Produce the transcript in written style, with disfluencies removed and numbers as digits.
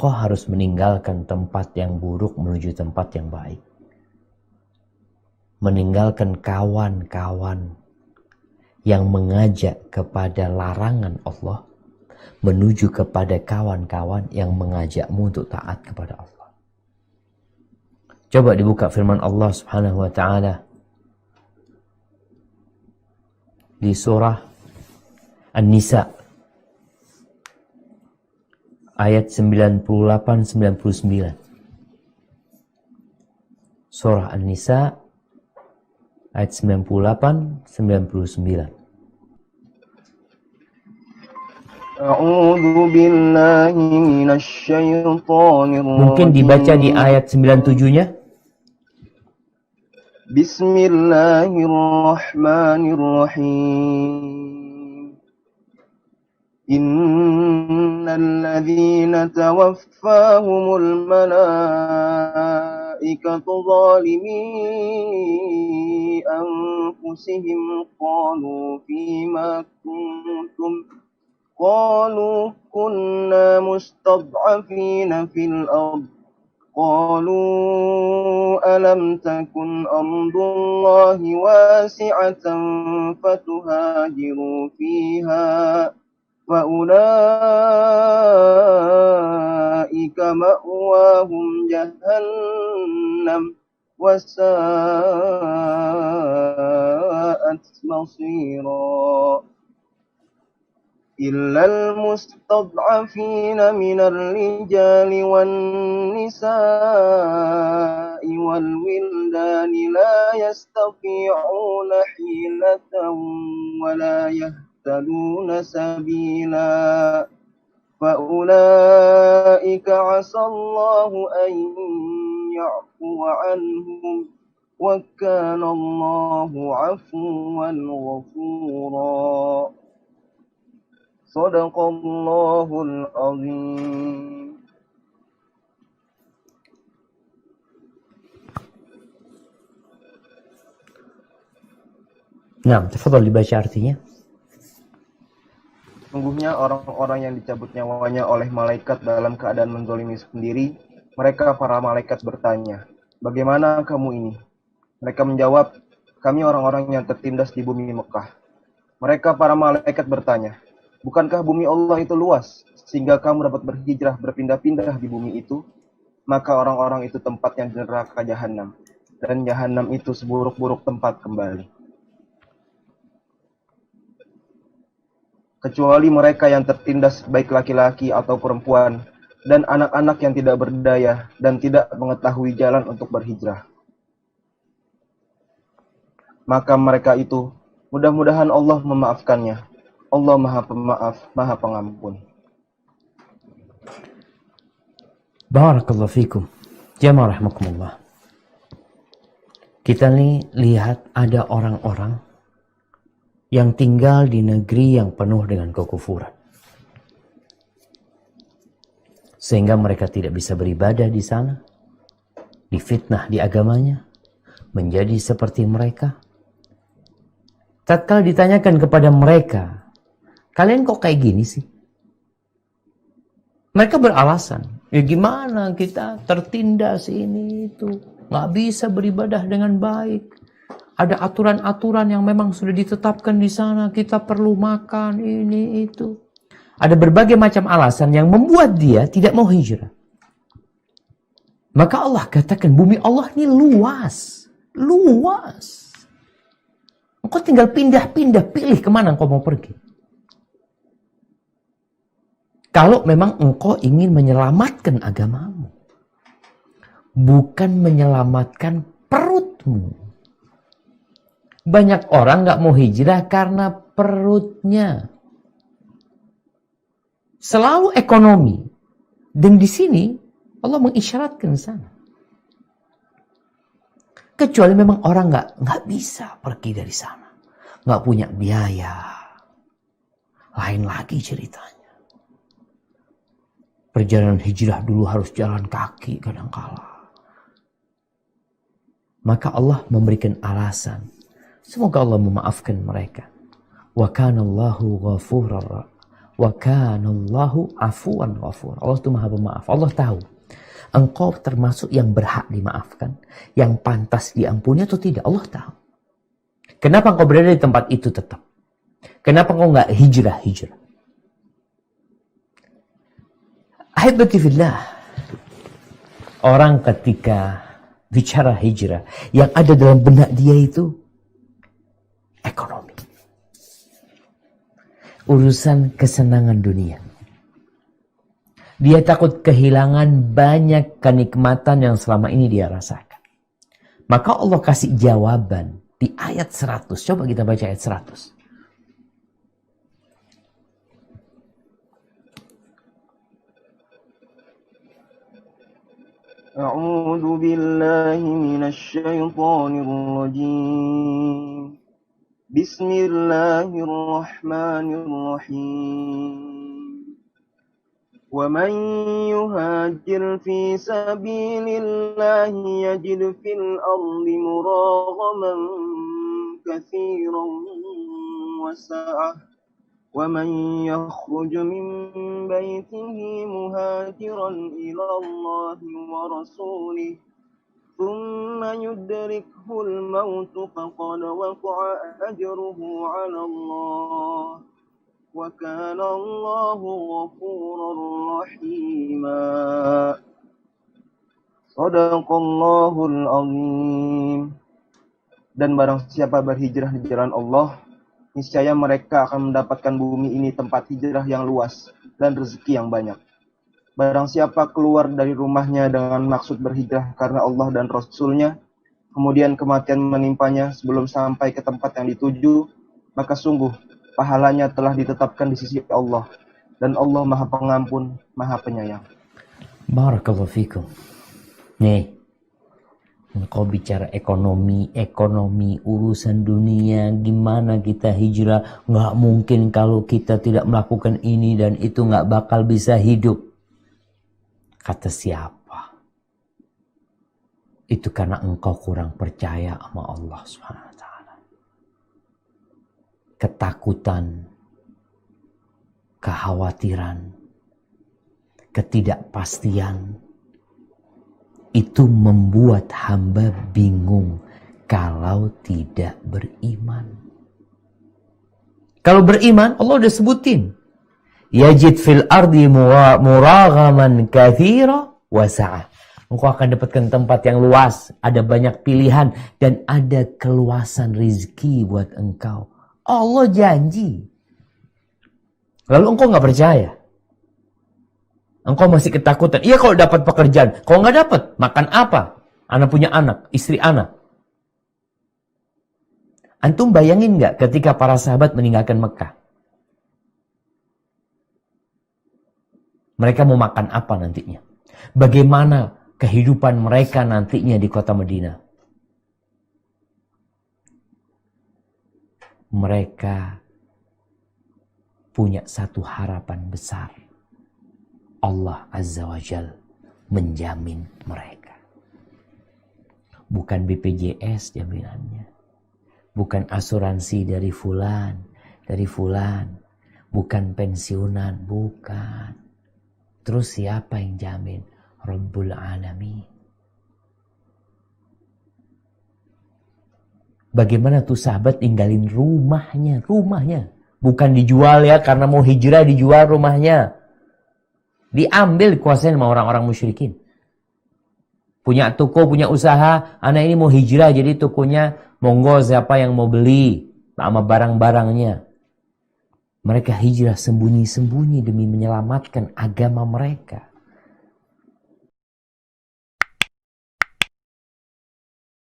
engkau harus meninggalkan tempat yang buruk menuju tempat yang baik. Meninggalkan kawan-kawan yang mengajak kepada larangan Allah menuju kepada kawan-kawan yang mengajakmu untuk taat kepada Allah. Coba dibuka firman Allah Subhanahu wa taala di surah An-Nisa ayat 98-99. Surah An-Nisa ayat 98-99. A'udzu billahi minasy syaithanir rajim. Mungkin dibaca di ayat 97-nya. Bismillahirrahmanirrahim. Innal ladzina tawaffahumul malaikatu zalimi anfusihim qalu fima kuntum قالوا كنا مستضعفين في الأرض قالوا ألم تكن أرض الله واسعة فتهاجروا فيها فأولئك مأواهم جهنم وساءت مصيرا إلا المستضعفين من الرجال والنساء والولدان لا يستطيعون حيلة ولا يهتدون سبيلا فأولئك عسى الله أن يعفو عنهم وكان الله عفوا غفورا Sadaqallahul azim. Nah, tafadhal dibaca artinya. Sungguhnya orang-orang yang dicabut nyawanya oleh malaikat dalam keadaan menzalimi sendiri, mereka para malaikat bertanya, "Bagaimana kamu ini?" Mereka menjawab, "Kami orang-orang yang tertindas di bumi Mekah." Mereka para malaikat bertanya, "Bukankah bumi Allah itu luas, sehingga kamu dapat berhijrah berpindah-pindah di bumi itu?" Maka orang-orang itu tempatnya di neraka Jahannam, dan Jahannam itu seburuk-buruk tempat kembali. Kecuali mereka yang tertindas baik laki-laki atau perempuan, dan anak-anak yang tidak berdaya dan tidak mengetahui jalan untuk berhijrah. Maka mereka itu, mudah-mudahan Allah memaafkannya. Allah Maha Pemaaf, Maha Pengampun. Barakallahu fikum. Jamaah rahimakumullah. Kita nih lihat ada orang-orang yang tinggal di negeri yang penuh dengan kekufuran. Sehingga mereka tidak bisa beribadah di sana. Difitnah di agamanya. Menjadi seperti mereka. Tatkala ditanyakan kepada mereka, "Kalian kok kayak gini sih?" Mereka beralasan, "Ya gimana, kita tertindas ini itu. Nggak bisa beribadah dengan baik. Ada aturan-aturan yang memang sudah ditetapkan di sana. Kita perlu makan, ini, itu." Ada berbagai macam alasan yang membuat dia tidak mau hijrah. Maka Allah katakan, bumi Allah ini luas. Luas. Engkau tinggal pindah-pindah, pilih kemana engkau mau pergi. Kalau memang engkau ingin menyelamatkan agamamu. Bukan menyelamatkan perutmu. Banyak orang gak mau hijrah karena perutnya. Selalu ekonomi. Dan di sini Allah mengisyaratkan sana. Kecuali memang orang gak bisa pergi dari sana. Gak punya biaya. Lain lagi ceritanya. Perjalanan hijrah dulu harus jalan kaki kadangkala. Maka Allah memberikan alasan. Semoga Allah memaafkan mereka. Wa kana Allahu Wa kanallahu afuwan ghafur. Allah itu maha pemaaf. Allah tahu engkau termasuk yang berhak dimaafkan, yang pantas diampuni atau tidak. Allah tahu. Kenapa engkau berada di tempat itu tetap? Kenapa engkau nggak hijrah? Ahibati fillah, orang ketika bicara hijrah, yang ada dalam benak dia itu ekonomi. Urusan kesenangan dunia. Dia takut kehilangan banyak kenikmatan yang selama ini dia rasakan. Maka Allah kasih jawaban di ayat 100. Coba kita baca ayat 100. A'udzu billahi minasy syaithanir rajim. Bismillahirrahmanirrahim. Wa man yuhajir fi sabilillahi yajid fil ardi muraghaman katsiran wa sa'ah. Wa man yakhruj min baytihi muhajiran ila Allah wa rasulih ثم يدركه الموت فقد وقع أجره على الله وكان الله غفورا رحيما صدق الله العظيم. Dan barang siapa berhijrah di jalan Allah, niscaya mereka akan mendapatkan bumi ini tempat hijrah yang luas dan rezeki yang banyak. Barang siapa keluar dari rumahnya dengan maksud berhijrah karena Allah dan Rasul-Nya, kemudian kematian menimpanya sebelum sampai ke tempat yang dituju, maka sungguh pahalanya telah ditetapkan di sisi Allah. Dan Allah Maha Pengampun, Maha Penyayang. Barakallahu fikum. Nih, engkau bicara ekonomi, urusan dunia, gimana kita hijrah. Nggak mungkin kalau kita tidak melakukan ini dan itu nggak bakal bisa hidup. Kata siapa? Itu karena engkau kurang percaya sama Allah SWT. Ketakutan, kekhawatiran, ketidakpastian, itu membuat hamba bingung kalau tidak beriman. Kalau beriman, Allah udah sebutin. Yajid fil ardi muraghaman katsira wa sa'ah. Engkau akan dapatkan tempat yang luas, ada banyak pilihan dan ada keluasan rezeki buat engkau. Allah janji. Lalu engkau nggak percaya? Engkau masih ketakutan. Iya kalau dapat pekerjaan, kalau nggak dapat makan apa? Anak punya anak, istri anak. Antum bayangin nggak ketika para sahabat meninggalkan Mekah? Mereka mau makan apa nantinya? Bagaimana kehidupan mereka nantinya di kota Madinah? Mereka punya satu harapan besar. Allah Azza wa Jal menjamin mereka. Bukan BPJS jaminannya. Bukan asuransi dari fulan. Bukan pensiunan, bukan. Terus siapa yang jamin? Rabbul Alamin. Bagaimana tuh sahabat tinggalin rumahnya. Bukan dijual ya, karena mau hijrah dijual rumahnya. Diambil kuasanya sama orang-orang musyrikin. Punya toko, punya usaha, anak ini mau hijrah jadi tokonya, monggo siapa yang mau beli sama barang-barangnya. Mereka hijrah sembunyi-sembunyi demi menyelamatkan agama mereka.